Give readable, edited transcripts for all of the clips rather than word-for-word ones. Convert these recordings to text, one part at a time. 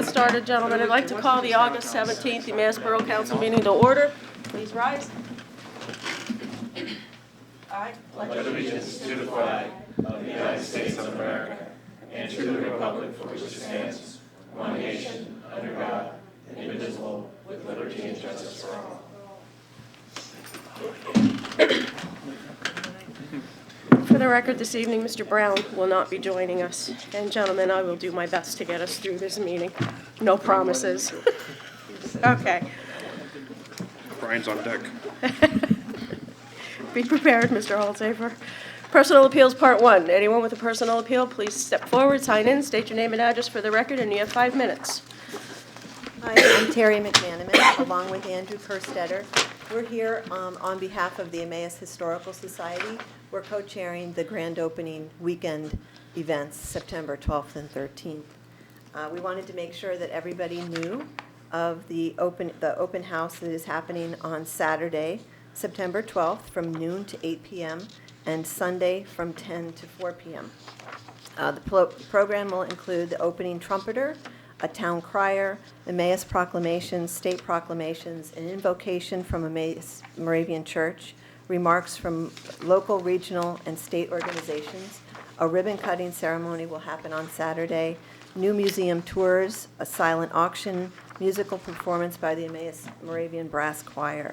get started, gentlemen. I'd like to call the August 17th Emmaus Borough Council meeting to order. Please rise. I pledge allegiance to the flag of the United States of America and to the republic for which it stands, one nation, under God, indivisible, with liberty and justice for all. For the record, this evening, Mr. Brown will not be joining us. And gentlemen, I will do my best to get us through this meeting. No promises. Okay. Brian's on deck. Be prepared, Mr. Holtsafer. Personal Appeals Part 1. Anyone with a personal appeal, please step forward, sign in, state your name and address for the record, and you have 5 minutes. Hi, I'm Terry McManaman, along with Andrew Kerstetter. We're here on behalf of the Emmaus Historical Society. We're co-chairing the grand opening weekend events, September 12th and 13th. We wanted to make sure that everybody knew of the open house that is happening on Saturday, September 12th, from noon to 8 p.m., and Sunday from 10 to 4 p.m. The program will include the opening trumpeter, a town crier, Emmaus proclamations, state proclamations, an invocation from Emmaus Moravian Church, remarks from local, regional, and state organizations. A ribbon-cutting ceremony will happen on Saturday, new museum tours, a silent auction, musical performance by the Emmaus Moravian Brass Choir.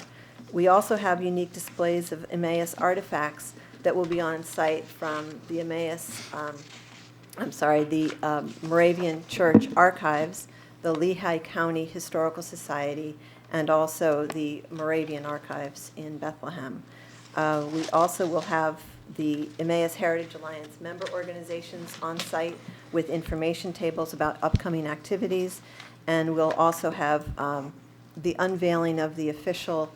We also have unique displays of Emmaus artifacts that will be on site from the Moravian Church Archives, the Lehigh County Historical Society, and also the Moravian Archives in Bethlehem. We also will have the Emmaus Heritage Alliance member organizations on site with information tables about upcoming activities, and we'll also have the unveiling of the official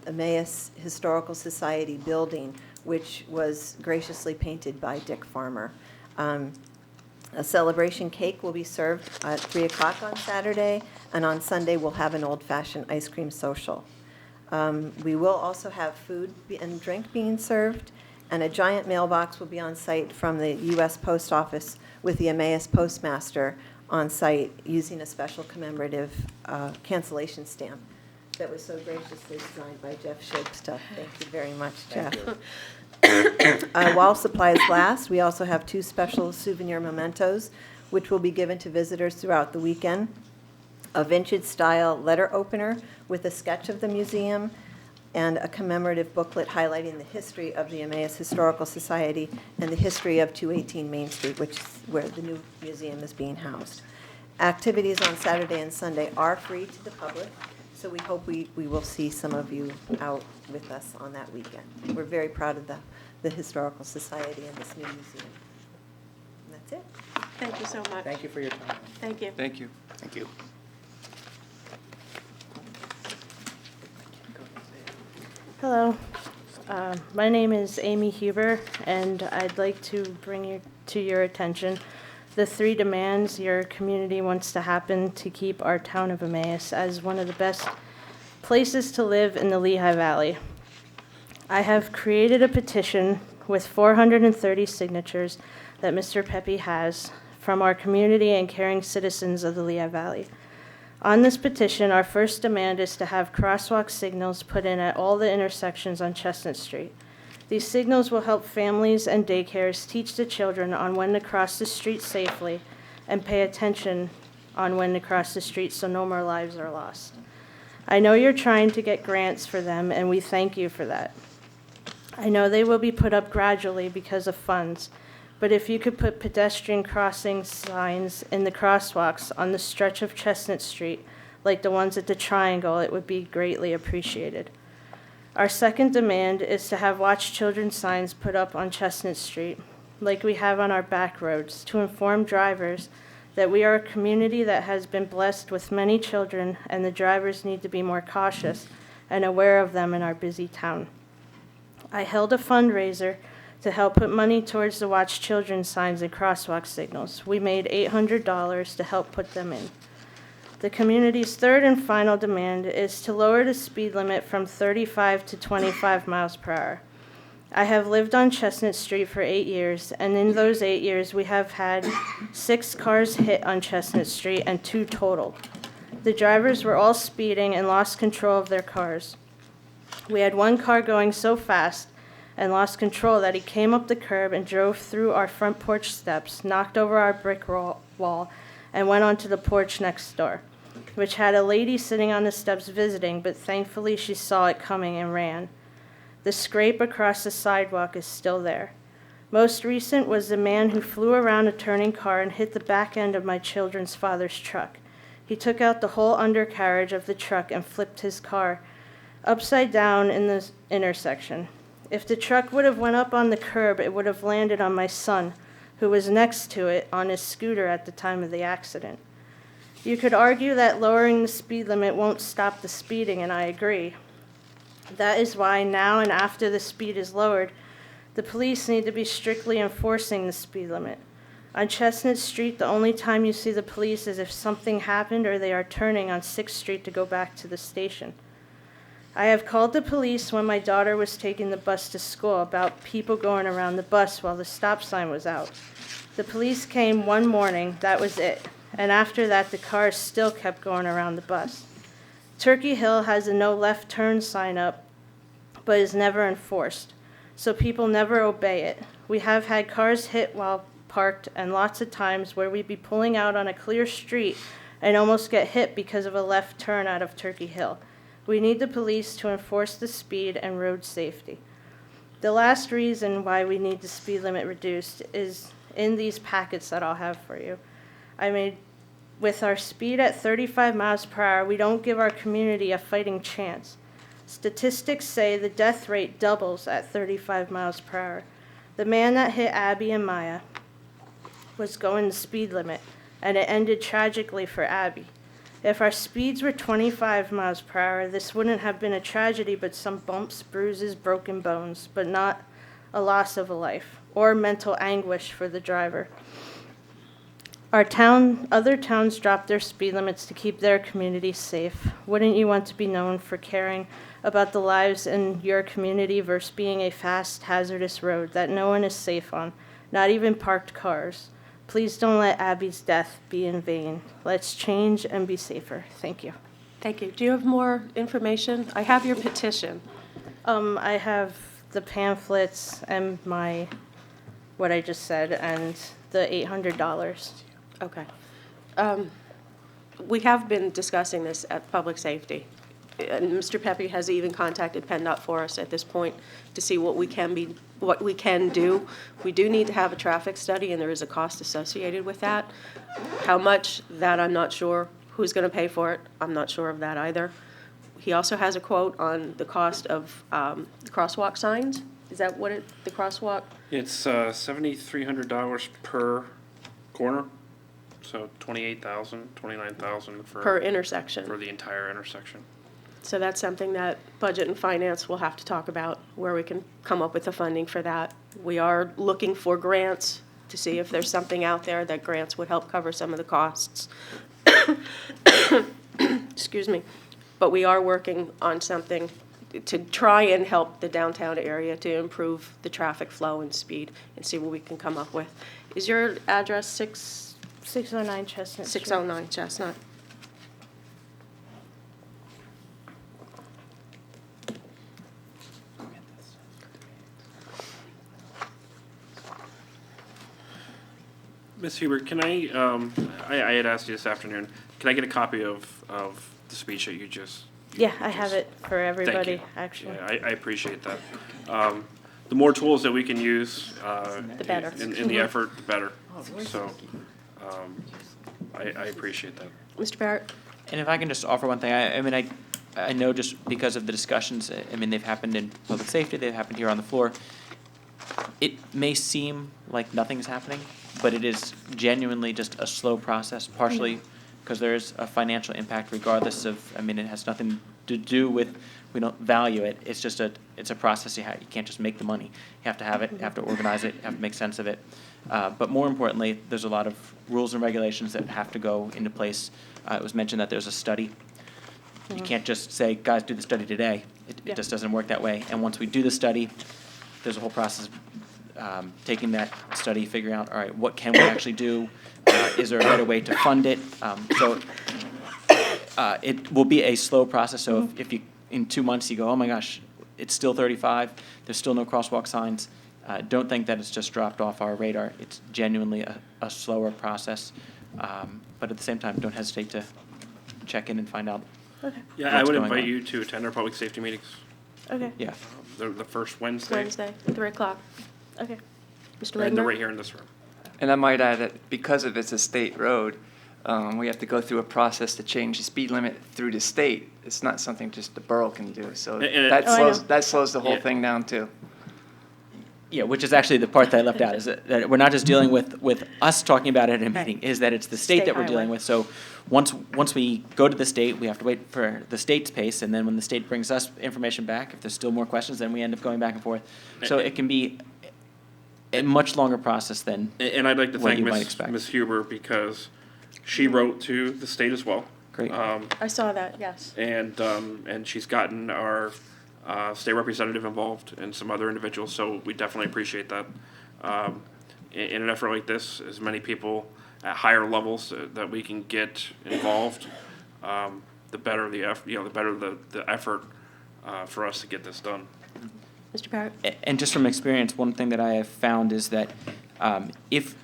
Emmaus Historical Society building, which was graciously painted by Dick Farmer. A celebration cake will be served at 3 o'clock on Saturday, and on Sunday we'll have an old-fashioned ice cream social. We will also have food and drink being served, and a giant mailbox will be on site from the U.S. Post Office with the Emmaus Postmaster on site using a special commemorative cancellation stamp that was so graciously designed by Jeff Shipstuff. Thank you very much, Jeff. While supplies last, we also have 2 special souvenir mementos, which will be given to visitors throughout the weekend. A vintage-style letter opener with a sketch of the museum, and a commemorative booklet highlighting the history of the Emmaus Historical Society and the history of 218 Main Street, which is where the new museum is being housed. Activities on Saturday and Sunday are free to the public, so we hope we will see some of you out with us on that weekend. We're very proud of the Historical Society and this new museum. And that's it. Thank you so much. Thank you for your time. Thank you. Thank you. Thank you. Hello, my name is Amy Huber, and I'd like to bring to your attention the 3 demands your community wants to happen to keep our town of Emmaus as one of the best places to live in the Lehigh Valley. I have created a petition with 430 signatures that Mr. Pepe has from our community and caring citizens of the Lehigh Valley. On this petition, our first demand is to have crosswalk signals put in at all the intersections on Chestnut Street. These signals will help families and daycares teach the children on when to cross the street safely and pay attention on when to cross the street so no more lives are lost. I know you're trying to get grants for them, and we thank you for that. I know they will be put up gradually because of funds, but if you could put pedestrian crossing signs in the crosswalks on the stretch of Chestnut Street, like the ones at the Triangle, it would be greatly appreciated. Our second demand is to have watch children signs put up on Chestnut Street, like we have on our back roads, to inform drivers that we are a community that has been blessed with many children, and the drivers need to be more cautious and aware of them in our busy town. I held a fundraiser to help put money towards the Watch Children signs and crosswalk signals. We made $800 to help put them in. The community's third and final demand is to lower the speed limit from 35 to 25 miles per hour. I have lived on Chestnut Street for 8 years, and in those 8 years, we have had 6 cars hit on Chestnut Street and 2 totaled. The drivers were all speeding and lost control of their cars. We had one car going so fast and lost control that he came up the curb and drove through our front porch steps, knocked over our brick wall, and went onto the porch next door, which had a lady sitting on the steps visiting, but thankfully she saw it coming and ran. The scrape across the sidewalk is still there. Most recent was the man who flew around a turning car and hit the back end of my children's father's truck. He took out the whole undercarriage of the truck and flipped his car upside down in the intersection. If the truck would have went up on the curb, it would have landed on my son, who was next to it on his scooter at the time of the accident. You could argue that lowering the speed limit won't stop the speeding, and I agree. That is why now and after the speed is lowered, the police need to be strictly enforcing the speed limit. On Chestnut Street, the only time you see the police is if something happened or they are turning on 6th Street to go back to the station. I have called the police when my daughter was taking the bus to school about people going around the bus while the stop sign was out. The police came one morning, that was it, and after that the cars still kept going around the bus. Turkey Hill has a no left turn sign up, but is never enforced, so people never obey it. We have had cars hit while parked and lots of times where we'd be pulling out on a clear street and almost get hit because of a left turn out of Turkey Hill. We need the police to enforce the speed and road safety. The last reason why we need the speed limit reduced is in these packets that I'll have for you. With our speed at 35 miles per hour, we don't give our community a fighting chance. Statistics say the death rate doubles at 35 miles per hour. The man that hit Abby and Maya was going the speed limit, and it ended tragically for Abby. If our speeds were 25 miles per hour, this wouldn't have been a tragedy, but some bumps, bruises, broken bones, but not a loss of a life or mental anguish for the driver. Other towns drop their speed limits to keep their communities safe. Wouldn't you want to be known for caring about the lives in your community versus being a fast, hazardous road that no one is safe on, not even parked cars? Please don't let Abby's death be in vain. Let's change and be safer. Thank you. Thank you. Do you have more information? I have your petition. I have the pamphlets and what I just said, and the $800. Okay. We have been discussing this at Public Safety. And Mr. Pepe has even contacted PennDOT for us at this point to see what we can do. We do need to have a traffic study, and there is a cost associated with that. How much, that I'm not sure. Who's going to pay for it? I'm not sure of that either. He also has a quote on the cost of the crosswalk signs. Is that what the crosswalk? It's $7,300 per corner, so $28,000, $29,000 Per intersection. for the entire intersection. So that's something that Budget and Finance will have to talk about, where we can come up with the funding for that. We are looking for grants to see if there's something out there that grants would help cover some of the costs. Excuse me. But we are working on something to try and help the downtown area to improve the traffic flow and speed and see what we can come up with. Is your address 609 Chestnut Street. 609 Chestnut? Ms. Huber, can I had asked you this afternoon, can I get a copy of the speech that you just? Yeah, I have it for Thank everybody, you. actually. Yeah, I appreciate that. The more tools that we can use The better. in the effort, the better. So I appreciate that. Mr. Barrett? And if I can just offer one thing, I know just because of the discussions, they've happened in public safety, they've happened here on the floor. It may seem like nothing's happening, but it is genuinely just a slow process, partially because there is a financial impact regardless of, it has nothing to do with, we don't value it. It's just it's a process you can't just make the money. You have to have it, you have to organize it, you have to make sense of it. But more importantly, there's a lot of rules and regulations that have to go into place. It was mentioned that there's a study. You can't just say, guys, do the study today. It just doesn't work that way. And once we do the study, there's a whole process of taking that study, figuring out, all right, what can we actually do? Is there a better way to fund it? So it will be a slow process, so if you, in 2 months, you go, oh my gosh, it's still 35, there's still no crosswalk signs, don't think that it's just dropped off our radar. It's genuinely a slower process, but at the same time, don't hesitate to check in and find out. Okay, Yeah, I What's would going invite on? you to attend our public safety meetings. okay, Yeah, The first It's Wednesday. Wednesday, 3 o'clock. okay. Mr. And they're Ladenburg? right here in this room. And I might add that because of it's a state road, we have to go through a process to change the speed limit through the state. It's not something just the borough can do, so And- that Oh, I slows, know. that slows the whole Yeah. thing down too. yeah, which is actually the part that I left out, is that we're not just dealing with us talking about it in a meeting, is that it's the state State that we're dealing highway. with. So once we go to the state, we have to wait for the state's pace, and then when the state brings us information back, if there's still more questions, then we end up going back and forth. So it can be a much longer process than, And I'd like to What thank you might Ms. expect. Ms. Huber because she wrote to the state as well. Great. I saw that, yes. And she's gotten our state representative involved and some other individuals, so we definitely appreciate that. In an effort like this, as many people at higher levels that we can get involved, the better the effort, the better the effort for us to get this done. Mr. Parrott? and just from experience, one thing that I have found is that if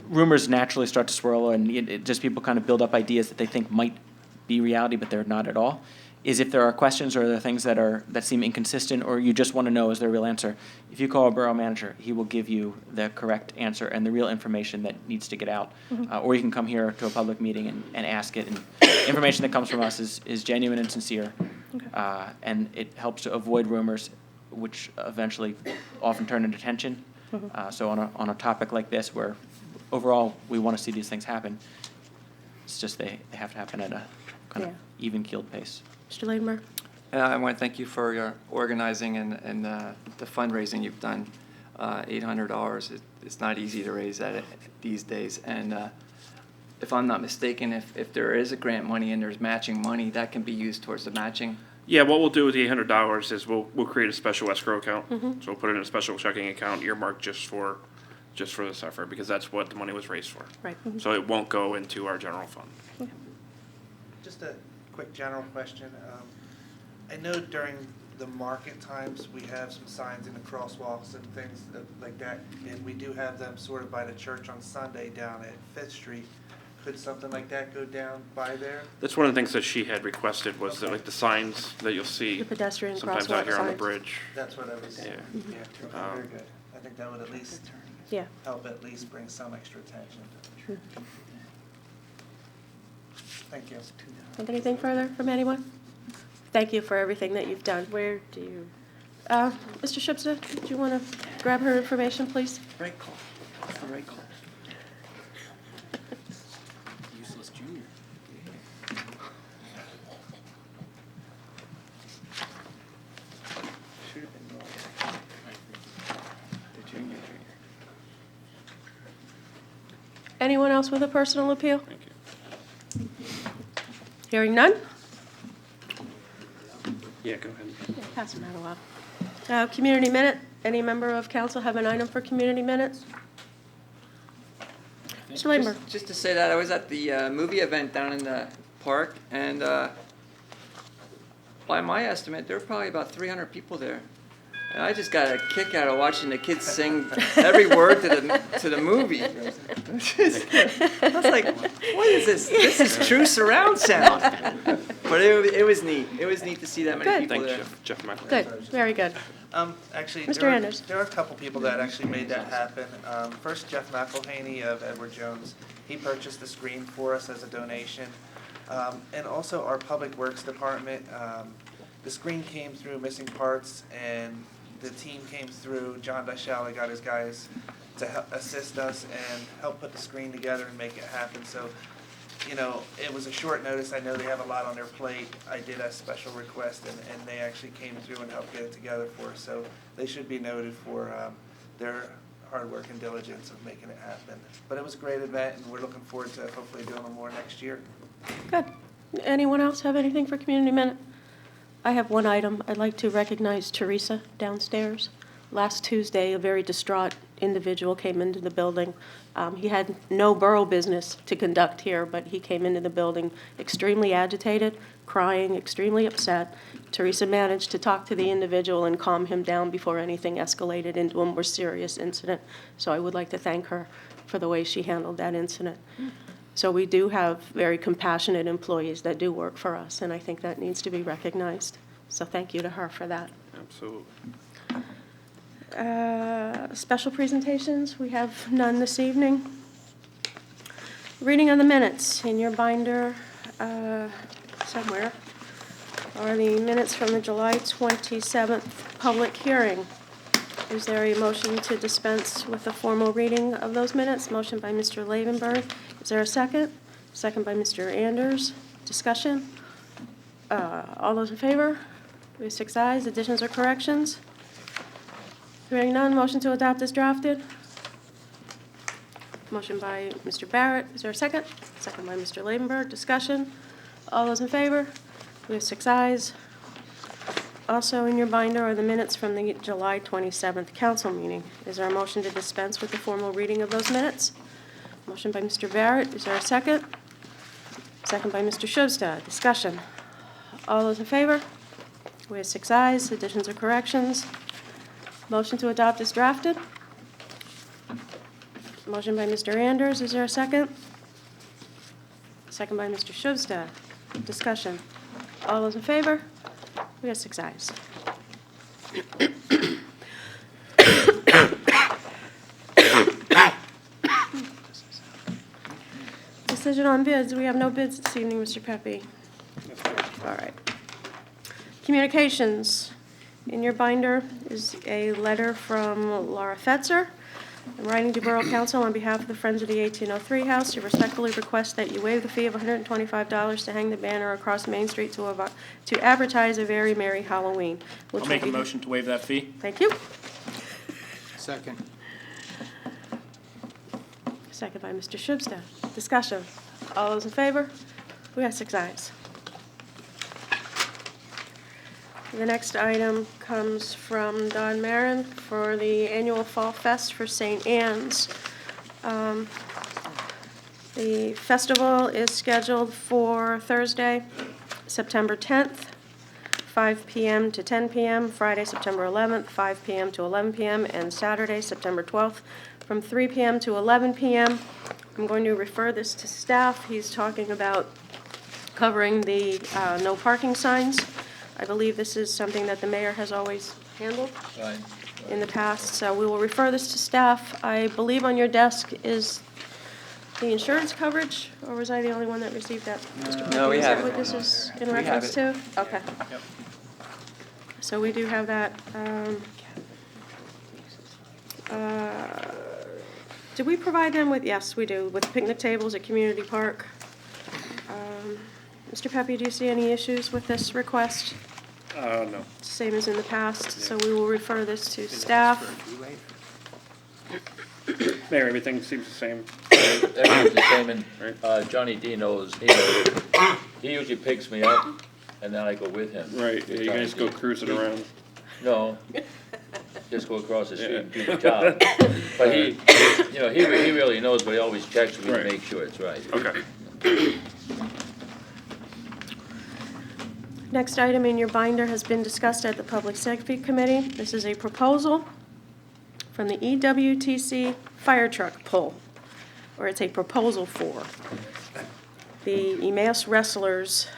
rumors naturally start to swirl and just people kind of build up ideas that they think might be reality, but they're not at all, is if there are questions or there are things that seem inconsistent or you just want to know is there a real answer, if you call a borough manager, he will give you the correct answer and the real information that needs to get out. Or you can come here to a public meeting and ask it, and information that comes from us is genuine and sincere. And it helps to avoid rumors, which eventually often turn into tension. So on a topic like this, where overall we want to see these things happen, it's just they have to happen at a kind of even-keeled pace. Mr. Ladenburg? And I want to thank you for your organizing and the fundraising you've done. $800, it's not easy to raise that these days. And if I'm not mistaken, if there is a grant money and there's matching money, that can be used towards the matching. Yeah, what we'll do with the $800 is we'll create a special escrow account. So we'll put it in a special checking account earmarked just for this effort, because that's what the money was raised for. Right. So it won't go into our general fund. Just a quick general question. I know during the market times, we have some signs in the crosswalks and things like that, and we do have them sort of by the church on Sunday down at Fifth Street. Could something like that go down by there? That's one of the things that she had requested, was that, like, the signs that you'll see The pedestrian sometimes out crosswalk here on the signs. bridge. That's what I was, Yeah. okay, very good. I think that would at least Yeah. help at least bring some extra attention. Thank you. Think anything further from anyone? Thank you for everything that you've done. Where do you, Mr. Shipsa, do you want to grab her information, please? Right call. That's the right call. Useless junior. Anyone else with a personal appeal? Thank you. Hearing none? Yeah, go ahead. Yeah, pass them out a while. Community minute. Any member of council have an item for community minutes? Mr. Ladenburg? Just to say that, I was at the movie event down in the park, and by my estimate, there were probably about 300 people there. And I just got a kick out of watching the kids sing every word to the movie. I was like, what is this? This is true surround sound. But it was neat. It was neat to see that many Good. people Thanks, there. Jeff McElroy. Good, very good. Actually, Mr. there Anders. are a couple people that actually made that happen. First, Jeff McElhaney of Edward Jones. He purchased the screen for us as a donation. And also our Public Works Department. The screen came through missing parts, and the team came through. John Dyshali got his guys to help assist us and help put the screen together and make it happen. So, you know, it was a short notice. I know they have a lot on their plate. I did a special request, and they actually came through and helped get it together for us. So they should be noted for their hard work and diligence of making it happen. But it was a great event, and we're looking forward to hopefully doing them more next year. Good. Anyone else have anything for community minute? I have one item. I'd like to recognize Teresa downstairs Last Tuesday, a very distraught individual came into the building. He had no borough business to conduct here, but he came into the building extremely agitated, crying, extremely upset. Teresa managed to talk to the individual and calm him down before anything escalated into a more serious incident. So I would like to thank her for the way she handled that incident. So we do have very compassionate employees that do work for us, and I think that needs to be recognized. So thank you to her for that. Absolutely. Special presentations, we have none this evening. Reading of the minutes in your binder somewhere are the minutes from the July 27th public hearing. Is there a motion to dispense with the formal reading of those minutes? Motion by Mr. Lavenberg. Is there a second? Second by Mr. Anders. Discussion? All those in favor? We have 6 ayes. Additions or corrections? Hearing none, motion to adopt is drafted. Motion by Mr. Barrett. Is there a second? Second by Mr. Lavenberg. Discussion? All those in favor? We have 6 ayes. Also in your binder are the minutes from the July 27th council meeting. Is there a motion to dispense with the formal reading of those minutes? Motion by Mr. Barrett. Is there a second? Second by Mr. Shuvstad. Discussion? All those in favor? We have 6 ayes. Additions or corrections? Motion to adopt is drafted. Motion by Mr. Anders. Is there a second? Second by Mr. Shuvstad. Discussion. All those in favor? We have 6 ayes. Decision on bids. We have no bids this evening, Mr. Pepe. All right. Communications. In your binder is a letter from Laura Fetzer. I'm writing to Borough Council on behalf of the Friends of the 1803 House to respectfully request that you waive the fee of $125 to hang the banner across Main Street to advertise a very merry Halloween. which I'll make a will be- motion to waive that fee. Thank you. Second. Second by Mr. Shubstad. Discussion. All those in favor? We have 6 ayes. The next item comes from Don Marin for the annual Fall Fest for St. Anne's. The festival is scheduled for Thursday, September 10th, 5 p.m. to 10 p.m., Friday, September 11th, 5 p.m. to 11 p.m., and Saturday, September 12th, from 3 p.m. to 11 p.m. I'm going to refer this to staff. He's talking about covering the no parking signs. I believe this is something that the mayor has always handled in the past, so we will refer this to staff. I believe on your desk is the insurance coverage, or was I the only one that received that? Mr. No, we Is have that it. what this is in We have reference it. to? Okay. So we do have that. Do we provide them with, yes, we do, with picnic tables at Community Park? Mr. Pepe, do you see any issues with this request? No. Same as in the past, so we will refer this to staff. Mayor, everything seems the same. Everything's the same, and Right. Johnny D knows, he usually picks me up, and then I go with him. Right, yeah, you guys go cruising around. No, just go across the street and do the job. But he really knows, but he always checks me to Right. make sure it's right. Okay. Next item in your binder has been discussed at the Public Safety Committee. This is a proposal from the EWTC fire truck pull, or it's a proposal for. The Emmaus wrestlers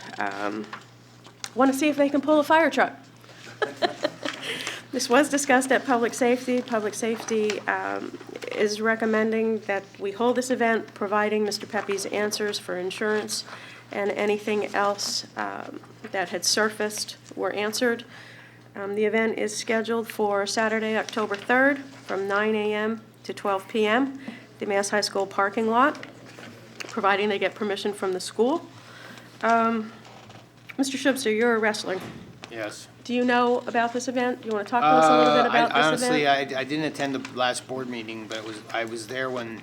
want to see if they can pull a fire truck. This was discussed at Public Safety. Public Safety is recommending that we hold this event, providing Mr. Pepe's answers for insurance and anything else that had surfaced were answered. The event is scheduled for Saturday, October 3rd, from 9 a.m. to 12 p.m., the Mass High School parking lot, providing they get permission from the school. Mr. Shubster, you're a wrestler. Yes. Do you know about this event? Do you want to talk to us a little bit about this event? Honestly, I didn't attend the last board meeting, but I was there when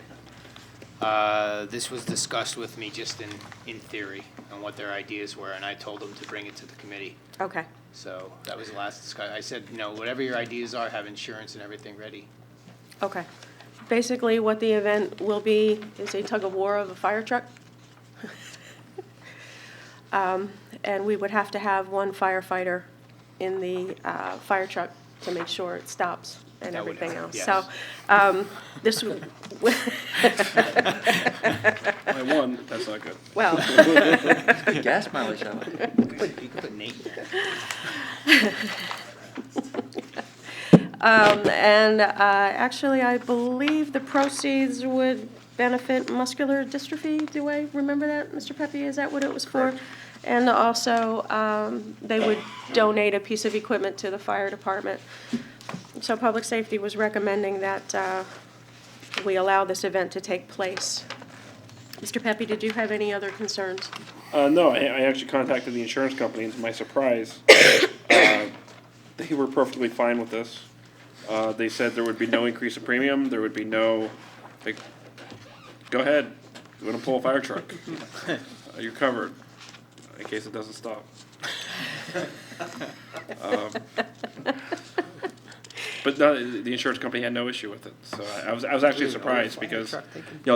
This was discussed with me just in theory on what their ideas were, and I told them to bring it to the committee. Okay. So that was the last discussion. I said, whatever your ideas are, have insurance and everything ready. Okay. Basically, what the event will be is a tug of war of a fire truck. And we would have to have one firefighter in the fire truck to make sure it stops and That would everything help, else. yes. So, this would, Only one, that's not good. well, Good gas mileage that way. You could put Nate there. and actually, I believe the proceeds would benefit muscular dystrophy. Do I remember that, Mr. Pepe? Is that what it was for? And also, they would donate a piece of equipment to the fire department. So Public Safety was recommending that we allow this event to take place. Mr. Pepe, did you have any other concerns? No, I actually contacted the insurance company, and to my surprise, they were perfectly fine with this. They said there would be no increase in premium, there would be no, like, go ahead, you wanna pull a fire truck, you're covered, in case it doesn't stop. But no, the insurance company had no issue with it, so I was actually surprised because,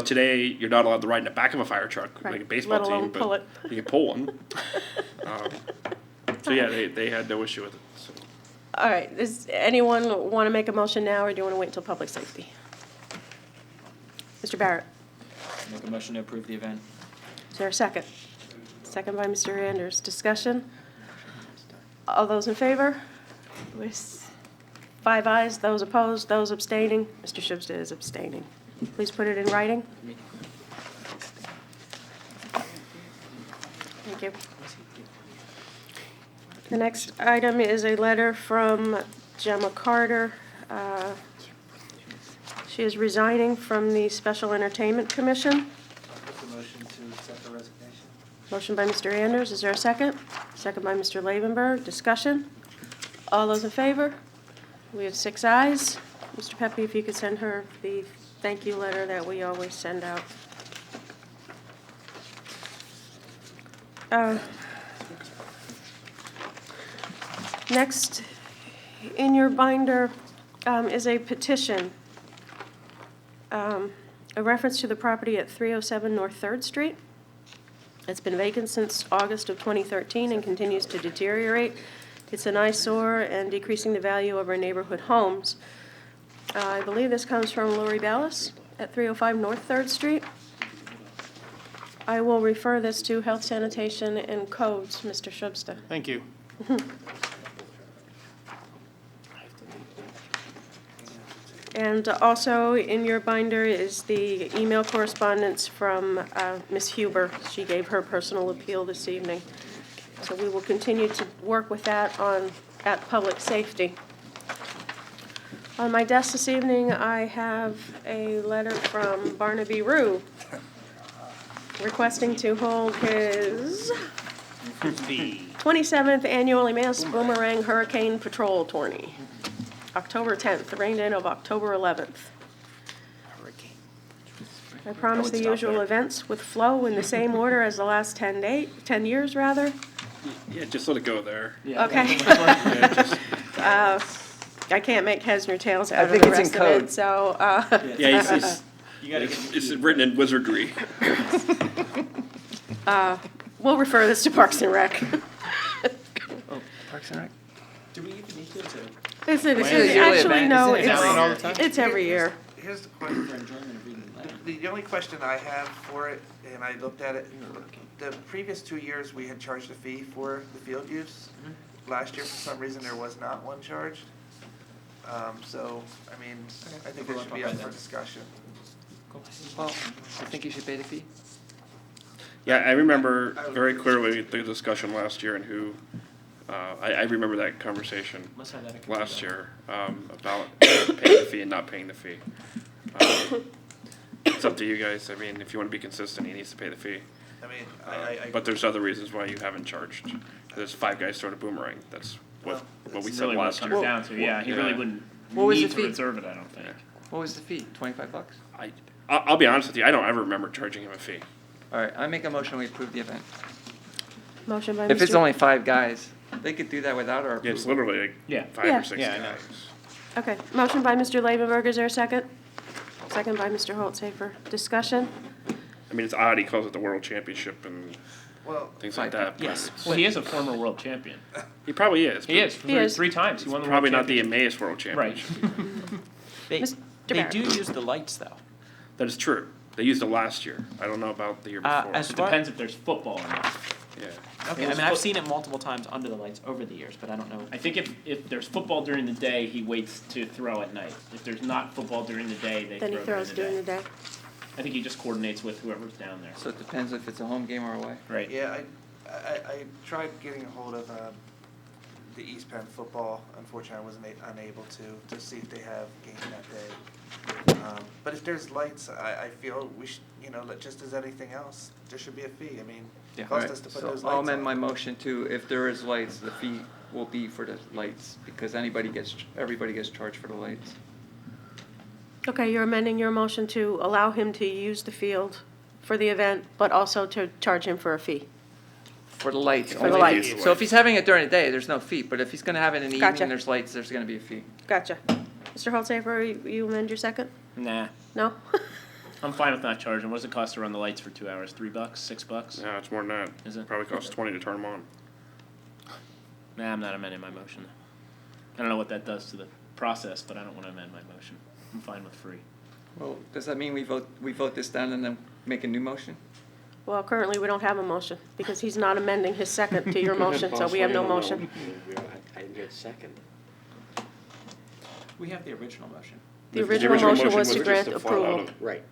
today, you're not allowed to ride in the back of a fire truck, like a Right, baseball let alone team, pull but it. you can pull one. So yeah, they had no issue with it, so. All right, does anyone want to make a motion now, or do you want to wait until Public Safety? Mr. Barrett, Make a motion to approve the event. is there a second? Second by Mr. Anders. Discussion? All those in favor? With 5 ayes, those opposed, those abstaining. Mr. Shubsta is abstaining. Please put it in writing. Thank you. The next item is a letter from Gemma Carter. She is resigning from the Special Entertainment Commission. Make a motion to accept the resignation. Motion by Mr. Anders, is there a second? Second by Mr. Lavenberg, discussion? All those in favor? We have 6 ayes. Mr. Pepe, if you could send her the thank you letter that we always send out. Next, in your binder is a petition, a reference to the property at 307 North 3rd Street. It's been vacant since August of 2013 and continues to deteriorate. It's an eyesore and decreasing the value of our neighborhood homes. I believe this comes from Lori Ballas at 305 North 3rd Street. I will refer this to Health, Sanitation, and Codes, Mr. Shubsta. Thank you. And also in your binder is the email correspondence from Ms. Huber. She gave her personal appeal this evening. So we will continue to work with that at Public Safety. On my desk this evening, I have a letter from Barnaby Rue requesting to hold his 27th annual Mass Boomerang Hurricane Patrol Tourney, October 10th, rained in of October 11th. I promised the usual events with flow in the same order as the last 10 years, rather. Yeah, just let it go there. Okay. Yeah, just- I can't make heads nor tails out of think the it's in rest of code. it, so, Yeah, it's written in wizardry. we'll refer this to Parks and Rec. Oh, Parks and Rec? Do we even need to? It's It's a yearly actually, event, no, isn't it? Is that all the time? it's every year. Here's the question. For enjoyment of reading the letter. The only question I have for it, and I looked at it, the previous 2 years, we had charged a fee for the field use. Last year, for some reason, there was not one charged. So, I mean, I think it should be up for discussion. Well, I think you should pay the fee. Yeah, I remember very clearly the discussion last year and who, I remember that conversation Must have that at last computer. year, about paying the fee and not paying the fee. It's up to you guys, I mean, if you wanna be consistent, he needs to pay the fee. I mean, I But there's other reasons why you haven't charged. There's 5 guys throwing a boomerang, that's what we said last year. down to, yeah, he really wouldn't What was need the to fee? reserve it, I don't think. What was the fee? $25? I'll be honest with you, I don't ever remember charging him a fee. All right, I make a motion, we approve the event. Motion by Mr. If it's only 5 guys, they could do that without our It's approval. literally like Yeah. 5 Yeah. or 6 Yeah, I know. guys. Okay, motion by Mr. Labenberg, is there a second? Second by Mr. Holtsafer. Discussion? I mean, it's odd he calls it the World Championship and Well, things like that. but Yes. it's- Well, he is a former world champion. He probably is. He but is, He is. 3 times. He won the world Probably not the championship. Emmaus World Right. Championship. They, Mr. they Barrett. do use the lights, though. That is true. They used it last year. I don't know about the year before. As It far- depends if there's football or not. Yeah. Okay, I mean, I've seen it multiple times under the lights over the years, but I don't know. I think if there's football during the day, he waits to throw at night. If there's not football during the day, they Then he throw throws during the day. day. I think he just coordinates with whoever's down there. So it depends if it's a home game or away. Right. yeah, I tried getting a hold of the East Penn football. Unfortunately, I wasn't unable to see if they have game that day. But if there's lights, I feel we should, you know, just as anything else, there should be a fee. I mean, Yeah. it All costs right, us to put so those lights I'll on. amend my motion to, if there is lights, the fee will be for the lights, because everybody gets charged for the lights. Okay, you're amending your motion to allow him to use the field for the event, but also to charge him for a fee. For the lights. For the only. lights. So if he's having it during the day, there's no fee, but if he's gonna have it in the Gotcha. evening, and there's lights, there's gonna be a fee. Gotcha. Mr. Holtsafer, you amend your second? Nah, No? I'm fine with not charging. What does it cost to run the lights for 2 hours? $3, $6? No, it's more than that. Is it? Probably costs 20 to turn them on. Nah, I'm not amending my motion. I don't know what that does to the process, but I don't want to amend my motion. I'm fine with free. Well, does that mean we vote this down and then make a new motion? Well, currently, we don't have a motion, because he's not amending his second to your motion, so we have no motion. I didn't get a second. We have the original motion. The original motion was to just grant to fall out approval, of, Right.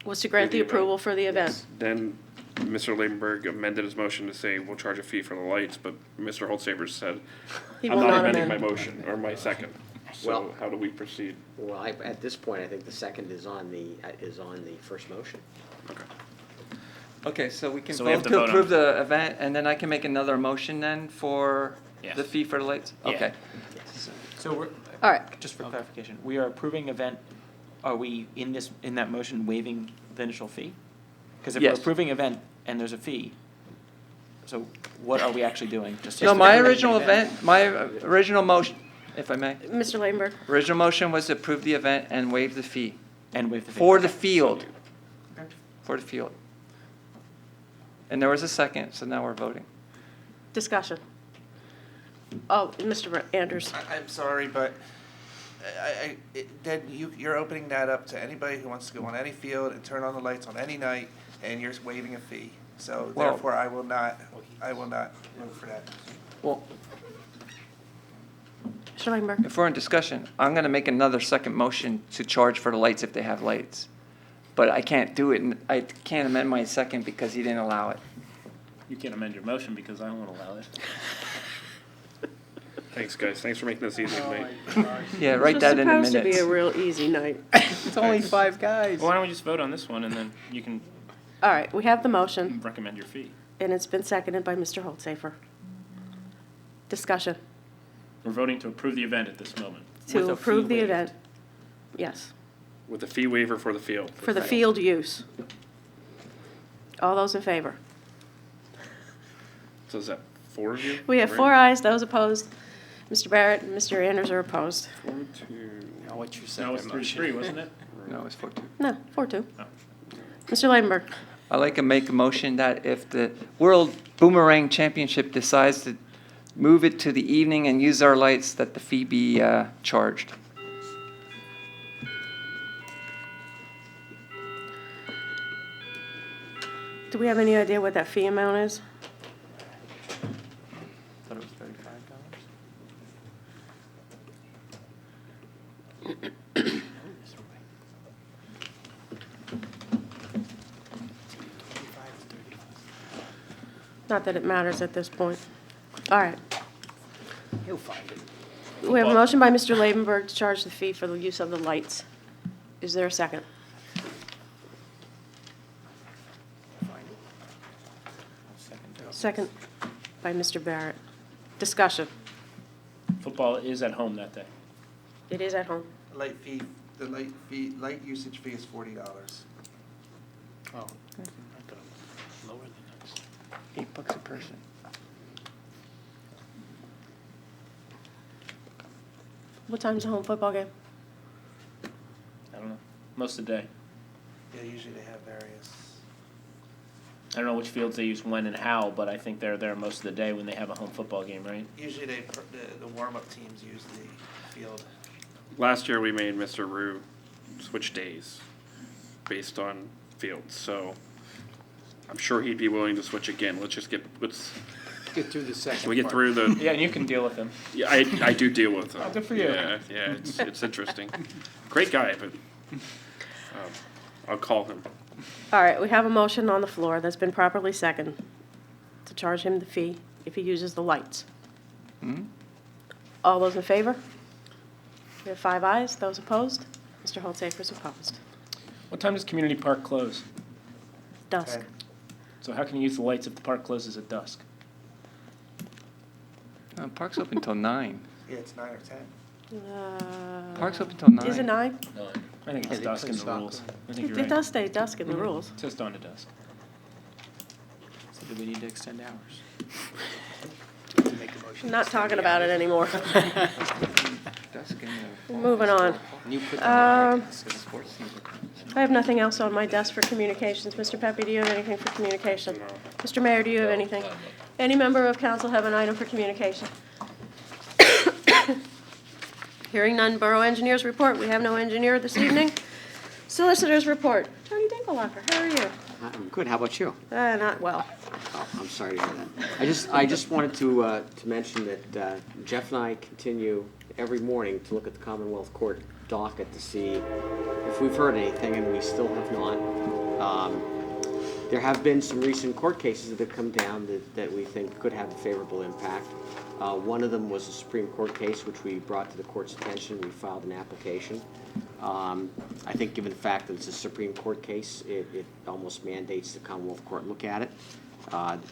was to grant the event. approval for the event. Then Mr. Liebenberg amended his motion to say we'll charge a fee for the lights, but Mr. Holtsafer said, He I'm will not not amending my amend. motion, or my second. So Well- how do we proceed? Well, at this point, I think the second is on the first motion. Okay. Okay, so we can So we have vote to to vote on- approve the event, and then I can make another motion then for Yes. the fee for the lights? Yeah. Okay. So we're, All right, just for clarification, we are approving event, are we in that motion waiving the initial fee? Because if we're Yes. approving event and there's a fee, so what are we actually doing? No, my original original motion, if I may, Mr. Labenberg, original motion was to approve the event and waive the fee And waive the fee. for the field. For the field. And there was a second, so now we're voting. discussion. Oh, Mr. Andrews. I'm sorry, but then you're opening that up to anybody who wants to go on any field and turn on the lights on any night, and you're waiving a fee. So Well- therefore, I will not vote for that. Well, Mr. Labenberg. if we're in discussion, I'm gonna make another second motion to charge for the lights if they have lights. But I can't do it, and I can't amend my second because he didn't allow it. You can't amend your motion because I won't allow it. Thanks, guys. Thanks for making this easy tonight. Yeah, write that in the It's supposed to be minutes. a real easy night. It's only 5 guys. Well, why don't we just vote on this one and then you can All right, we have the motion, recommend your fee? and it's been seconded by Mr. Holtsafer. Discussion. We're voting to approve the event at this moment. With To a fee approve the waived. event. Yes, With the fee waiver for the field. for the field use. All those in favor? So is that 4 of you? We have 4 ayes, those opposed. Mr. Barrett and Mr. Anders are opposed. 4, 2. Now what's your No, it's 3-3, wasn't it? No, it's 4-2. No, 4-2. Oh. Mr. Labenberg. I'd like to make a motion that if the World Boomerang Championship decides to move it to the evening and use our lights, that the fee be charged. Do we have any idea what that fee amount is? Thought it was $35. Not that it matters at this point. All right. He'll find it. We have a motion by Mr. Labenberg to charge the fee for the use of the lights. Is there a second? Second by Mr. Barrett. Discussion. Football is at home that day. It is at home. Light fee The light usage fee is $40. Oh, I thought it was lower than that. $8 a person. What time's the home football game? I don't know. Most of the day. Yeah, usually they have various. I don't know which fields they use when and how, but I think they're there most of the day when they have a home football game, right? Usually the warm-up teams use the field. Last year, we made Mr. Rue switch days based on fields, so I'm sure he'd be willing to switch again. Let's Get through the second can we get part. through the, Yeah, and you can deal with them. yeah, I do deal with them. Oh, good for you. Yeah, it's interesting. Great guy, but, I'll call him. All right, we have a motion on the floor that's been properly seconded to charge him the fee if he uses the lights. Hmm? All those in favor? We have 5 ayes. Those opposed? Mr. Holzapher is opposed. What time does Community Park close? Dusk. Okay. So how can you use the lights if the park closes at dusk? Park's open till 9. Yeah, it's 9 or 10. Park's open till 9. Is it 9? No, I think it's they dusk play in the soccer. rules. I think you're It right. does stay dusk in the rules. It's just on to dusk. So do we need to extend hours? Make a motion. I'm not talking about it anymore. Dusk in the- Moving on. You put Um, the sports teams are coming. I have nothing else on my desk for communications. Mr. Pepe, do you have anything for communication? Mr. Mayor, do you have anything? Any member of council have an item for communication? Hearing none, Borough Engineers report. We have no engineer this evening. Solicitors report. Tony Dinkelhocker, how are you? I'm good. How about you? Not well. Oh, I'm sorry to hear that. I just wanted to mention that Jeff and I continue every morning to look at the Commonwealth Court docket to see if we've heard anything, and we still have not. There have been some recent court cases that have come down that we think could have a favorable impact. One of them was a Supreme Court case, which we brought to the court's attention. We filed an application. I think given the fact that it's a Supreme Court case, it almost mandates the Commonwealth Court look at it.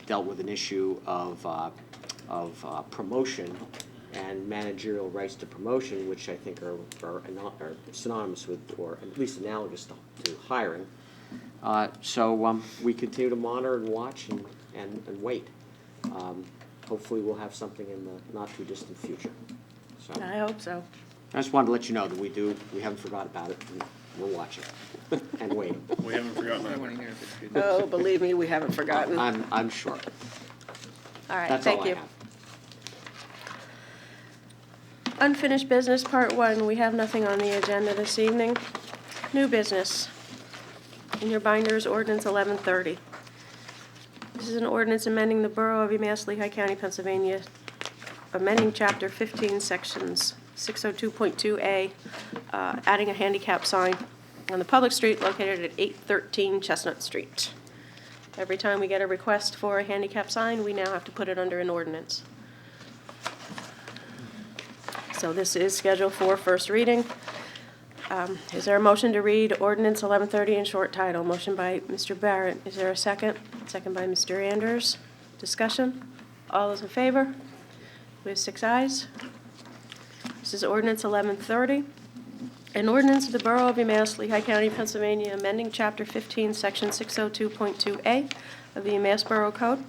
Dealt with an issue of promotion and managerial rights to promotion, which I think are synonymous with, or at least analogous to hiring. So we continue to monitor and watch and wait. Hopefully we'll have something in the not-too-distant future. So I hope so. I just wanted to let you know that we haven't forgot about it, and we're watching and waiting. We haven't forgotten I that. want to hear if it's good. Oh, believe me, we haven't forgotten. All I'm sure. right, That's thank all I you. have. Unfinished business, part 1. We have nothing on the agenda this evening. New business. In your binders, ordinance 1130. This is an ordinance amending the Borough of UMass Lehigh County, Pennsylvania, amending Chapter 15, Sections 602.2A, adding a handicap sign on the public street located at 813 Chestnut Street. Every time we get a request for a handicap sign, we now have to put it under an ordinance. So this is scheduled for first reading. Is there a motion to read ordinance 1130 in short title? Motion by Mr. Barrett. Is there a second? Second by Mr. Anders. Discussion? All those in favor? We have 6 ayes. This is ordinance 1130. An ordinance of the Borough of UMass, Lehigh County, Pennsylvania, amending Chapter 15, Section 602.2A of the UMass Borough Code,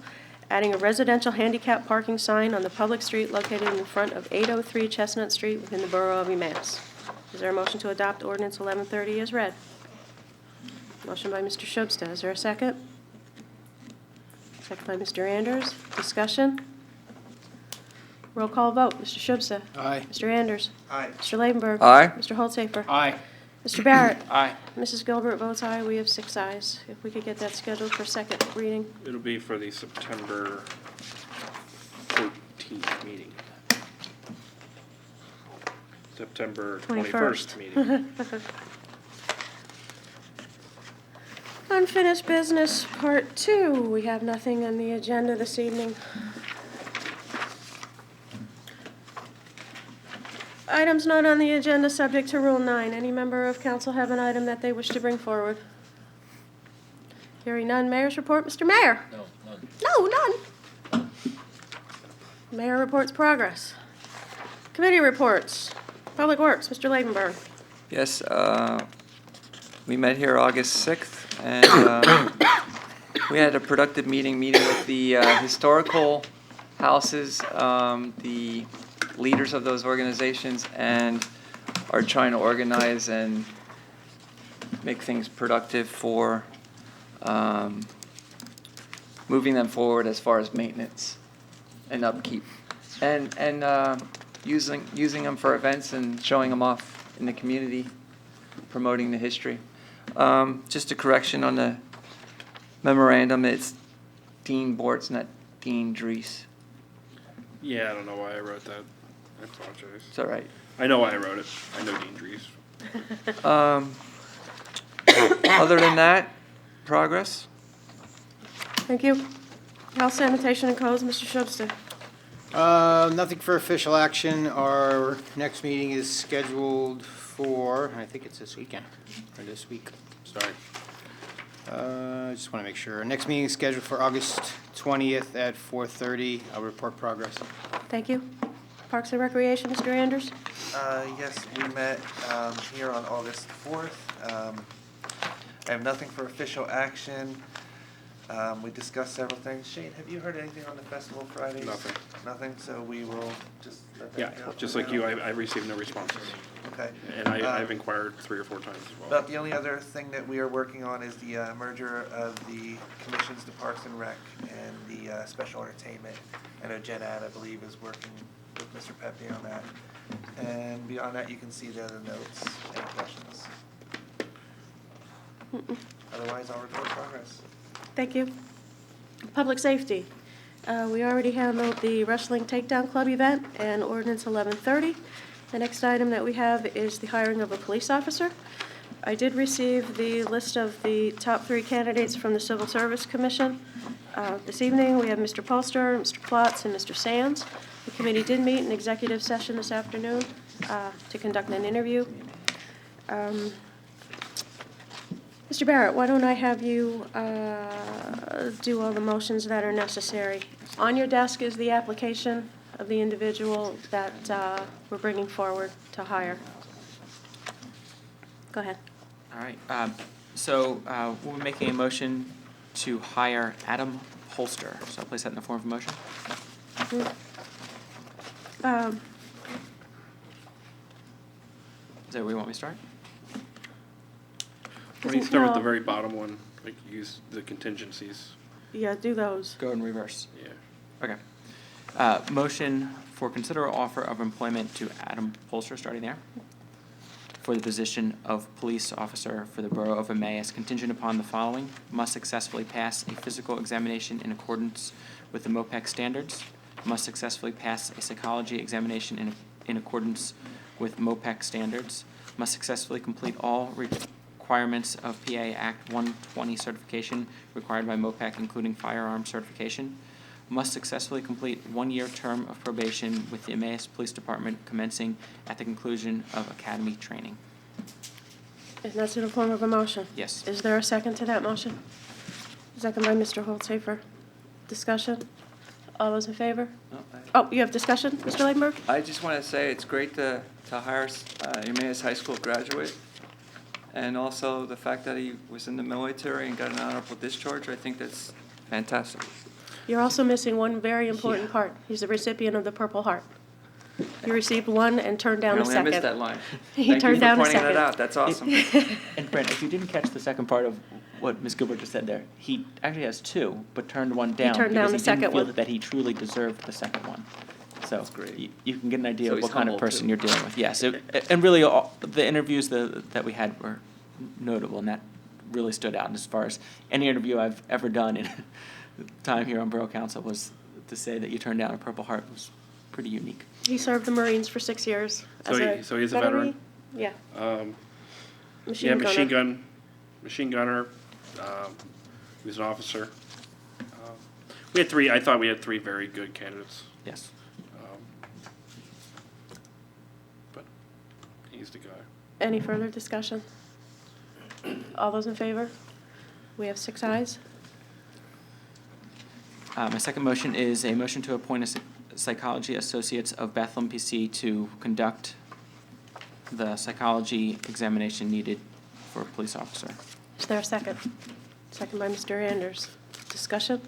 adding a residential handicap parking sign on the public street located in front of 803 Chestnut Street within the Borough of UMass. Is there a motion to adopt ordinance 1130 as read? Motion by Mr. Shubsta. Is there a second? Second by Mr. Anders. Discussion? Roll call vote. Mr. Shubsta. Aye. Mr. Anders. Aye. Mr. Levenberg. Aye. Mr. Holzapher. Aye. Mr. Barrett. Aye. Mrs. Gilbert votes aye. We have 6 ayes. If we could get that scheduled for second reading. It'll be for the September 14th meeting. September 21st meeting. Unfinished business, part 2. We have nothing on the agenda this evening. Items not on the agenda subject to Rule 9. Any member of council have an item that they wish to bring forward? Hearing none, Mayor's report. Mr. Mayor? no, none. No, none. Mayor reports progress. Committee reports. Public Works, Mr. Levenberg. Yes, we met here August 6th, and we had a productive meeting with the historical houses, the leaders of those organizations, and are trying to organize and make things productive for moving them forward as far as maintenance and upkeep, and using them for events and showing them off in the community, promoting the history. Just a correction on the memorandum, it's Dean Bortz, not Dean Dries. Yeah, I don't know why I wrote that. I apologize. It's all right. I know why I wrote it. I know Dean Dries. Other than that, progress? Thank you. Health, sanitation, and codes, Mr. Schuster. Nothing for official action. Our next meeting is scheduled for, I think it's this weekend, or this week, sorry. I just want to make sure. Our next meeting is scheduled for August 20th at 4:30. I'll report progress. Thank you. Parks and Recreation, Mr. Anders. Yes, we met here on August 4th. I have nothing for official action. We discussed several things. Shane, have you heard anything on the festival Fridays? Nothing. Nothing, so we will just let Yeah, that go. just like you, I received no responses. Okay. And I've inquired 3 or 4 times as well. About the only other thing that we are working on is the merger of the commissions, the Parks and Rec, and the Special Entertainment. I know Jen Ad, I believe, is working with Mr. Pepe on that. And beyond that, you can see the other notes. Any questions? Otherwise, I'll report progress. Thank you. Public safety. We already handled the Wrestling Takedown Club event and ordinance 1130. The next item that we have is the hiring of a police officer. I did receive the list of the top 3 candidates from the Civil Service Commission. This evening, we have Mr. Polster, Mr. Plotz, and Mr. Sands. The committee did meet in executive session this afternoon to conduct an interview. Mr. Barrett, why don't I have you do all the motions that are necessary? On your desk is the application of the individual that we're bringing forward to hire. Go ahead. All right, so we'll be making a motion to hire Adam Holster. So I'll place that in the form of a motion. Is that where you want me to start? Why don't you start with the No. very bottom one, like use the contingencies. Yeah, do those. Go in reverse. Yeah. Okay. Motion for consider offer of employment to Adam Polster, starting there, for the position of police officer for the Borough of Emmaus, contingent upon the following: must successfully pass a physical examination in accordance with the MOPEC standards, must successfully pass a psychology examination in accordance with MOPEC standards, must successfully complete all requirements of PA Act 120 certification required by MOPEC, including firearm certification, must successfully complete 1-year term of probation with the Emmaus Police Department commencing at the conclusion of academy training. And that's in the form of a motion? Yes. Is there a second to that motion? Second by Mr. Holzhafer. Discussion? All those in favor? Oh, you have discussion, Mr. Leidenberg? I just want to say it's great to hire Emmaus High School graduate. And also the fact that he was in the military and got an honorable discharge, I think that's fantastic. You're also missing one very important part. He's the recipient of the Purple Heart. He received one and turned down a Apparently second. I missed that line. He turned down a Thank you for pointing second. that out, that's awesome. And Brent, if you didn't catch the second part of what Ms. Gilbert just said there, he actually has 2, but turned one down. turned down the because he second didn't feel one. that he truly deserved the second one. So That's great. you can get an idea So of he's what kind of humble, person too. you're dealing with. Yes, and really, all, the interviews that we had were notable, and that really stood out. And as far as any interview I've ever done in time here on Borough Council, was to say that you turned down a Purple Heart was pretty unique. He served the Marines for 6 years. So so he's a veteran? Yeah. Yeah, machine gunner. He was an officer. I thought we had 3 very good candidates. Yes. But he's the guy. Any further discussion? All those in favor? We have 6 ayes. My second motion is a motion to appoint a psychology associates of Bethlehem PC to conduct the psychology examination needed for a police officer. Is there a second? Second by Mr. Anders. Discussion?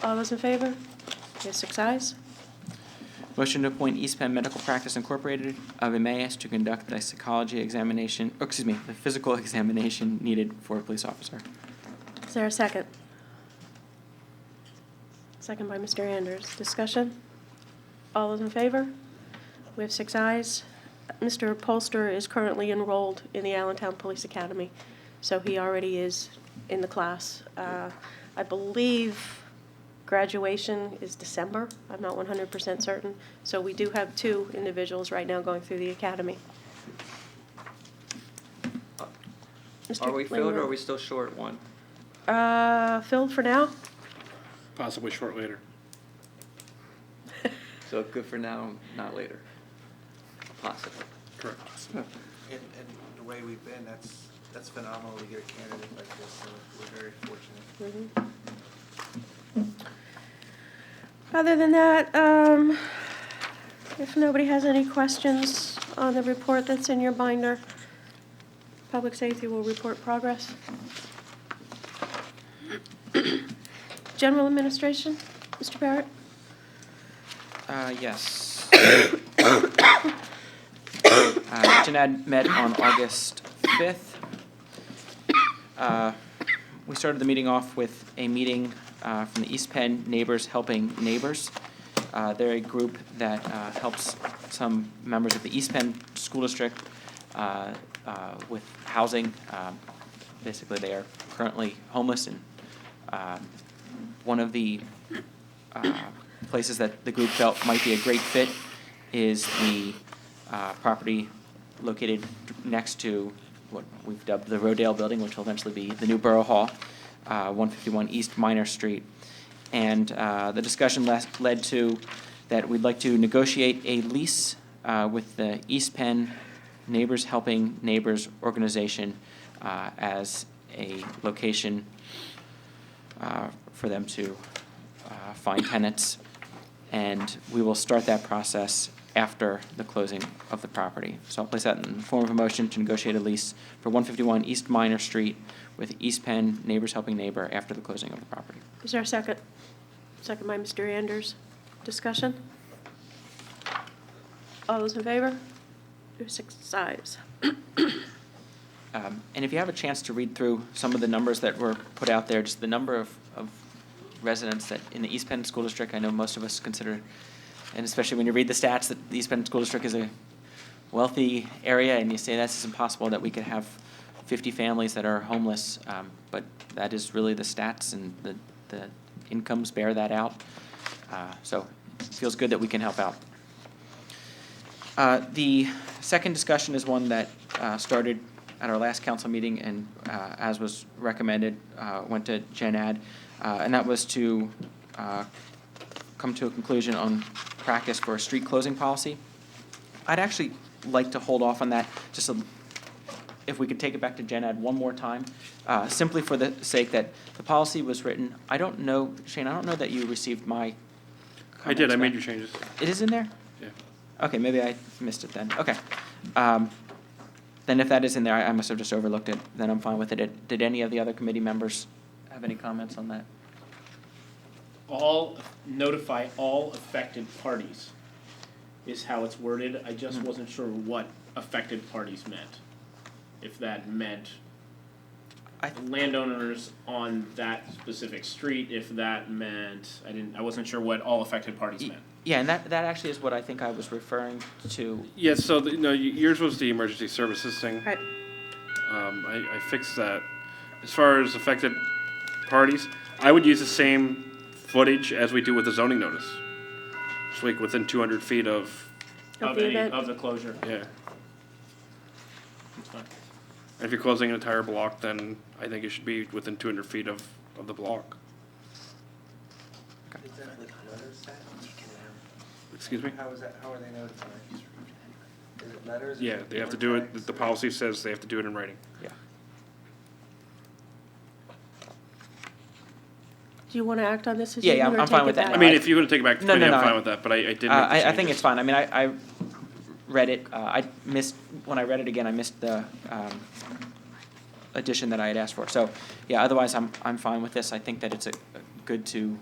All those in favor? We have 6 ayes. Motion to appoint East Penn Medical Practice Incorporated of Emmaus to conduct the psychology examination, the physical examination needed for a police officer. Is there a second? Second by Mr. Anders. Discussion? All those in favor? We have 6 ayes. Mr. Polster is currently enrolled in the Allentown Police Academy, so he already is in the class. I believe graduation is December. I'm not 100% certain. So we do have 2 individuals right now going through the academy. Are we filled or are Langworth. we still short one? Filled for now? Possibly short later. So good for now, not later. Possibly. Correct. And the way we've been, that's phenomenal to get a candidate like this, so we're very fortunate. Other than that, if nobody has any questions on the report that's in your binder, Public Safety will report progress. General Administration, Mr. Barrett? Yes. Janad met on August 5th. We started the meeting off with a meeting from the East Penn Neighbors Helping Neighbors. They're a group that helps some members of the East Penn School District with housing. Basically, they are currently homeless, and one of the places that the group felt might be a great fit is the property located next to what we've dubbed the Rodale Building, which will eventually be the new Borough Hall, 151 East Minor Street. And the discussion led to that we'd like to negotiate a lease with the East Penn Neighbors Helping Neighbors organization as a location for them to find tenants. And we will start that process after the closing of the property. So I'll place that in the form of a motion to negotiate a lease for 151 East Minor Street with East Penn Neighbors Helping Neighbor after the closing of the property. Is there a second? Second by Mr. Anders. Discussion? All those in favor? There's 6 ayes. And if you have a chance to read through some of the numbers that were put out there, just the number of residents that in the East Penn School District, I know most of us consider, and especially when you read the stats, that the East Penn School District is a wealthy area, and you say that's impossible that we could have 50 families that are homeless, but that is really the stats, and the incomes bear that out. So it feels good that we can help out. The second discussion is one that started at our last council meeting and, as was recommended, went to Gen Ad, and that was to come to a conclusion on practice for a street closing policy. I'd actually like to hold off on that, just if we could take it back to Gen Ed one more time, simply for the sake that the policy was written. I don't know, Shane, I don't know that you received my comments I did, I made back. your changes. It is in there? Yeah. Okay, maybe I missed it then. Okay. Then if that is in there, I must have just overlooked it. Then I'm fine with it. Did any of the other committee members have any comments on that? Notify all affected parties is how it's worded. I just wasn't sure what affected parties meant. If that meant landowners on that specific street, if that meant, I wasn't sure what all affected parties meant. Yeah, and that actually is what I think I was referring to. Yeah, so, yours was the emergency services thing. Right. I fixed that. As far as affected parties, I would use the same footage as we do with the zoning notice. Just like within 200 feet of, Of the event. Of the closure. yeah. That's fine. And if you're closing an entire block, then I think it should be within 200 feet of the block. Is that like letters set? Excuse me? How are they notified? Is it letters? Yeah, they have to do it, the policy says they have to do it in writing. Yeah. Do you want to act on this? Yeah, I'm fine with that. I mean, if you're gonna take it back to No, committee, no, I'm no. fine with that, but I did make the I think changes. it's fine. I mean, I read it. I missed, when I read it again, I missed the addition that I had asked for. So, yeah, otherwise, I'm fine with this. I think that it's good to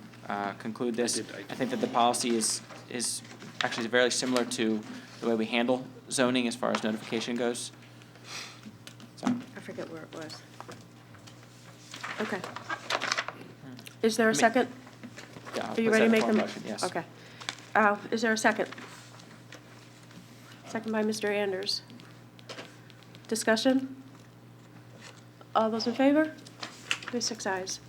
conclude this. I think that the policy is actually very similar to the way we handle zoning as far as notification goes. So, I forget where it was. Okay. Is there a second? yeah, I'll Are you put ready to that make in them? form of motion, yes. Okay. Is there a second? Second by Mr. Anders. Discussion? All those in favor? With 6 ayes.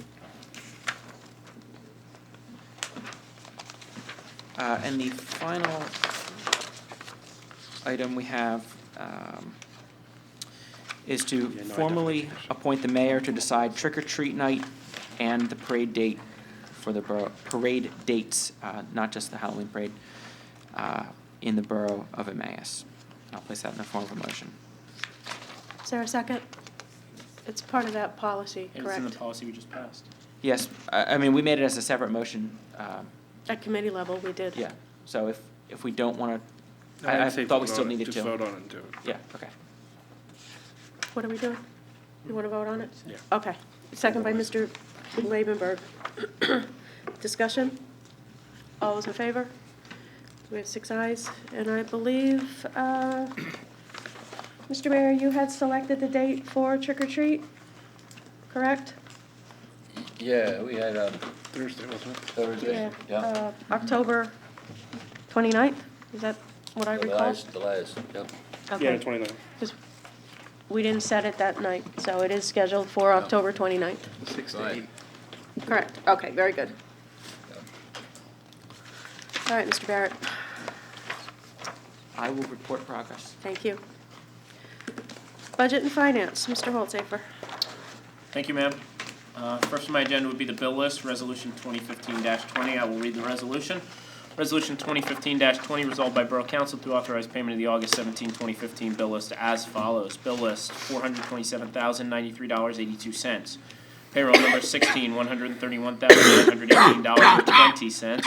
And the final item we have is to formally appoint the mayor to decide trick-or-treat night and the parade date for the borough, parade dates, not just the Halloween parade, in the borough of Emmaus. I'll place that in the form of a motion. Is there a second? It's part of that policy, And it's in the correct? policy we just passed. Yes, I mean, we made it as a separate motion, At committee level, we did. yeah, so if we don't want to, I'd I say thought we vote still on it. needed to. Just vote on it and do it. Yeah, okay. What are we doing? You want to vote on it? Yeah. Okay. Second by Mr. Labenberg. Discussion? All those in favor? We have 6 ayes, and I believe, Mr. Mayor, you had selected the date for trick or treat, correct? Yeah, we had, Thursday, wasn't it? Thursday, yeah. October 29th? Is that what I The recall? last, yep. Yeah, Okay. 29. Because we didn't set it that night, so it is scheduled for October 29th. 6 to Right. 8. Correct. Okay, very good. All right, Mr. Barrett, I will report progress. thank you. Budget and Finance, Mr. Holtzafer. Thank you, ma'am. First on my agenda would be the bill list, Resolution 2015-20. I will read the resolution. Resolution 2015-20 resolved by Borough Council to authorize payment of the August 17, 2015 bill list as follows. Bill list, $427,093.82. Payroll number 16, $131,918.20.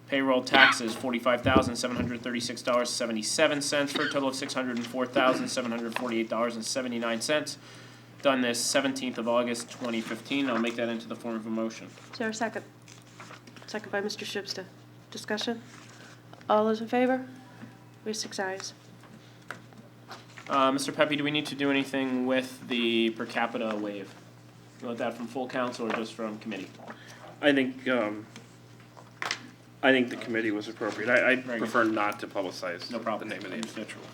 Payroll taxes, $45,736.77, for a total of $604,748.79. Done this 17th of August, 2015. I'll make that into the form of a motion. Is there a second? Second by Mr. Shibsta. Discussion? All those in favor? We have 6 ayes. Mr. Pepe, do we need to do anything with the per capita waive? You want that from full council or just from committee? I think the committee was appropriate. I Very good. prefer not to publicize No problem. the name of the individual.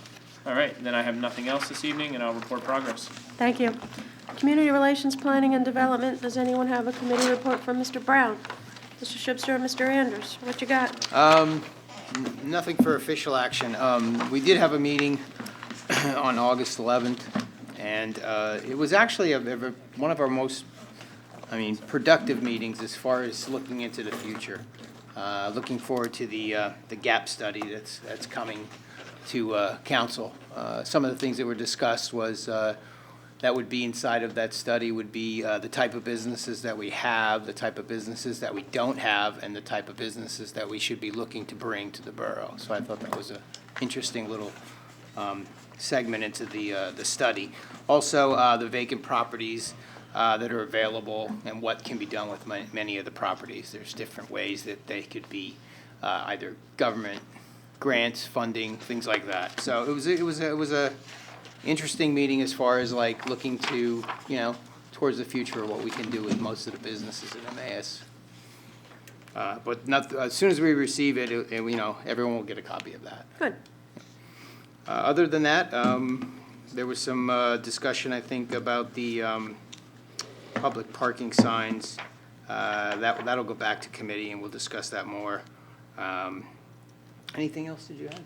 All right, then I have nothing else this evening, and I'll report progress. Thank you. Community Relations, Planning and Development, does anyone have a committee report from Mr. Brown? Mr. Shibsta or Mr. Anders? What you got? Nothing for official action. We did have a meeting on August 11th, and it was actually one of our most, productive meetings as far as looking into the future. Looking forward to the gap study that's coming to council. Some of the things that were discussed was that would be inside of that study would be the type of businesses that we have, the type of businesses that we don't have, and the type of businesses that we should be looking to bring to the borough. So I thought that was an interesting little segment into the study. Also, the vacant properties that are available and what can be done with many of the properties. There's different ways that they could be either government grants, funding, things like that. So it was a interesting meeting as far as like looking to, towards the future of what we can do with most of the businesses in Emmaus. But as soon as we receive it, everyone will get a copy of that. Good. Other than that, there was some discussion, I think, about the public parking signs. That'll go back to committee and we'll discuss that more. Anything else did you have?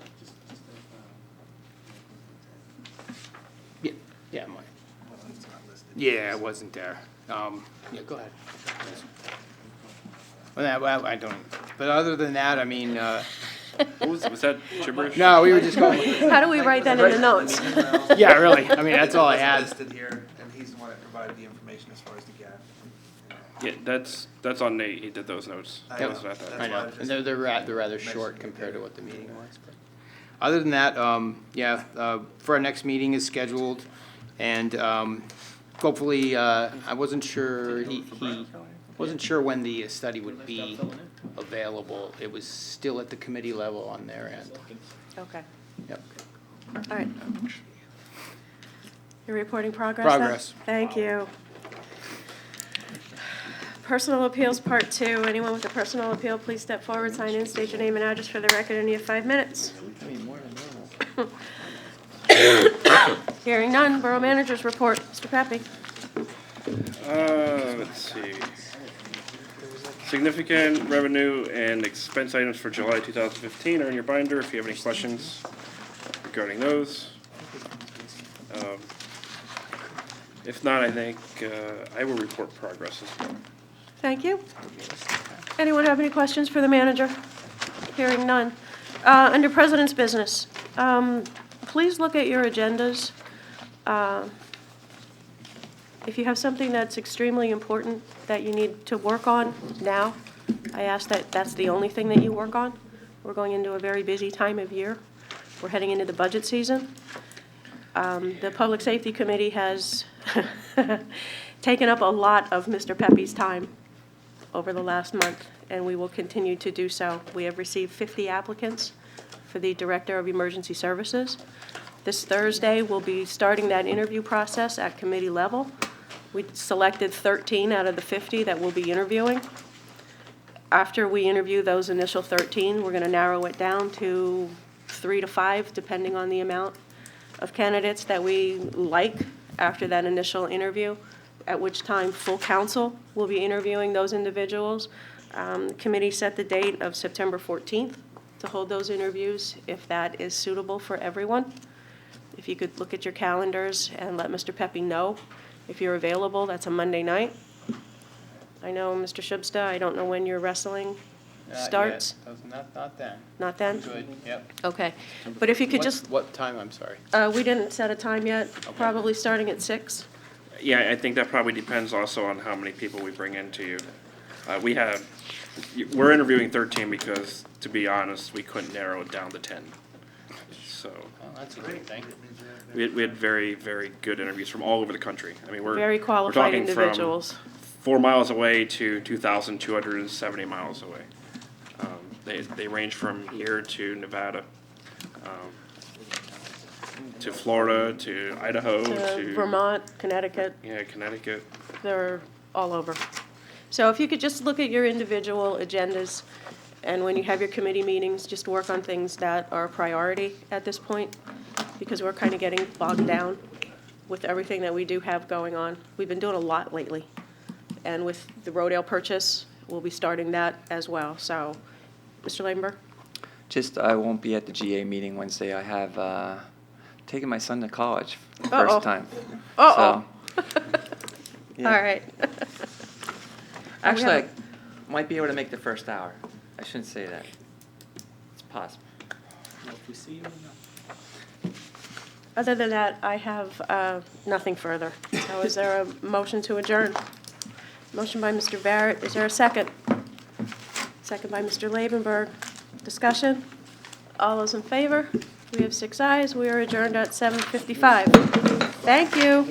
Yeah, mine. Yeah, it wasn't there. Yeah, go ahead. Well, I don't, but other than that, Was that gibberish? no, we were just going, How do we write that in the notes? yeah, really, that's all I had. Listed here, and he's the one that provided the information as far as the gap. Yeah, that's on Nate. He did those notes. I That know. was not that. That's I why I know, was and just they're rather mentioning short it, compared yeah. to what the meeting was. But Other than that, for our next meeting is scheduled, and hopefully, I wasn't sure, he wasn't sure when the study would be available. It was still at the committee level on their end. Okay, Yep. all right. You're reporting progress then? Progress. Thank you. Personal appeals, part 2. Anyone with a personal appeal, please step forward, sign in, state your name and address for the record, and you have 5 minutes. Hearing none, Borough Manager's report. Mr. Pepe. Let's see. Significant revenue and expense items for July 2015 are in your binder if you have any questions regarding those. If not, I think I will report progress as well. Thank you. Anyone have any questions for the manager? Hearing none. Under President's Business, please look at your agendas. If you have something that's extremely important that you need to work on now, I ask that that's the only thing that you work on. We're going into a very busy time of year. We're heading into the budget season. The Public Safety Committee has taken up a lot of Mr. Pepe's time over the last month, and we will continue to do so. We have received 50 applicants for the Director of Emergency Services. This Thursday, we'll be starting that interview process at committee level. We selected 13 out of the 50 that we'll be interviewing. After we interview those initial 13, we're going to narrow it down to 3 to 5, depending on the amount of candidates that we like after that initial interview, at which time full council will be interviewing those individuals. The committee set the date of September 14th to hold those interviews, if that is suitable for everyone. If you could look at your calendars and let Mr. Pepe know if you're available. That's a Monday night. I know, Mr. Shubsta, I don't know when your wrestling starts. Not then. Not then? Good, yep. Okay. But if you could just, What time, I'm sorry? we didn't set a time yet, probably starting at 6. Yeah, I think that probably depends also on how many people we bring into you. We're interviewing 13 because, to be honest, we couldn't narrow it down to 10. So Well, that's a great thing. we had very, very good interviews from all over the country. I mean, Very qualified individuals. From 4 miles away to 2,270 miles away. They range from here to Nevada, to Florida, to Idaho, To Vermont, Connecticut, Yeah, Connecticut. they're all over. So if you could just look at your individual agendas, and when you have your committee meetings, just work on things that are a priority at this point, because we're kind of getting bogged down with everything that we do have going on. We've been doing a lot lately, and with the Rodale purchase, we'll be starting that as well. So, Mr. Ladenburg? Just, I won't be at the GA meeting Wednesday. I have taken my son to college for the Uh-oh. first time. Uh-oh. So, yeah. All right. Actually, I might be able to make the first hour. I shouldn't say that. It's possible. Other than that, I have nothing further. So is there a motion to adjourn? Motion by Mr. Barrett. Is there a second? Second by Mr. Labenberg. Discussion? All those in favor? We have 6 ayes. We are adjourned at 7:55. Thank you.